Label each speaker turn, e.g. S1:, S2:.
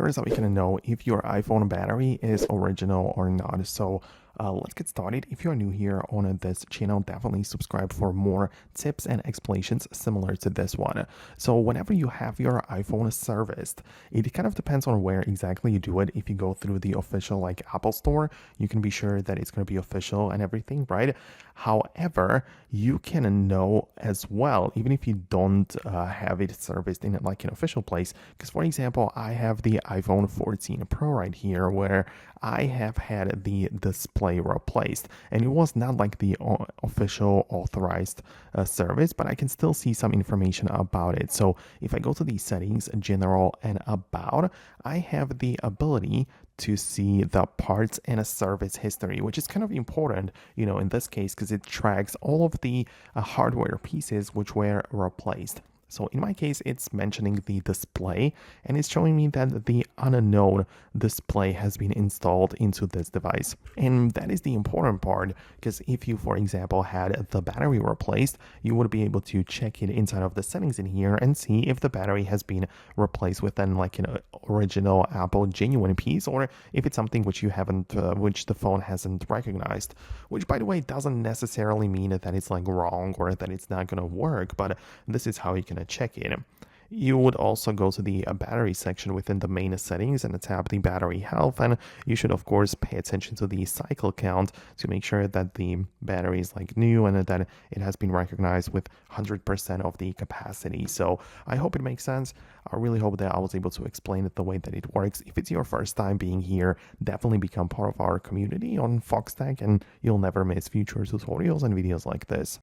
S1: here's how you can know if your iPhone battery is original or not. So let's get started. If you are new here on this channel, definitely subscribe for more tips and explanations similar to this one. So whenever you have your iPhone serviced, it kind of depends on where exactly you do it. If you go through the official like Apple Store, you can be sure that it's going to be official and everything, right? However, you can know as well, even if you don't have it serviced in like an official place. Because for example, I have the iPhone 14 Pro right here where I have had the display replaced, and it was not like the official authorized service, but I can still see some information about it. So if I go to the settings, general and about, I have the ability to see the parts and a service history, which is kind of important, in this case, because it tracks all of the hardware pieces which were replaced. So in my case, it's mentioning the display, and it's showing me that the unknown display has been installed into this device. And that is the important part, because if you, for example, had the battery replaced, you would be able to check it inside of the settings in here and see if the battery has been replaced with an like an original Apple genuine piece, or if it's something which you haven't, which the phone hasn't recognized. Which, by the way, doesn't necessarily mean that it's like wrong or that it's not going to work, but this is how you can check it. You would also go to the battery section within the main settings and tap the battery health, and you should of course pay attention to the cycle count to make sure that the battery is like new and that it has been recognized with 100% of the capacity. So I hope it makes sense. I really hope that I was able to explain it the way that it works. If it's your first time being here, definitely become part of our community on Foxtecc and you'll never miss future tutorials and videos like this.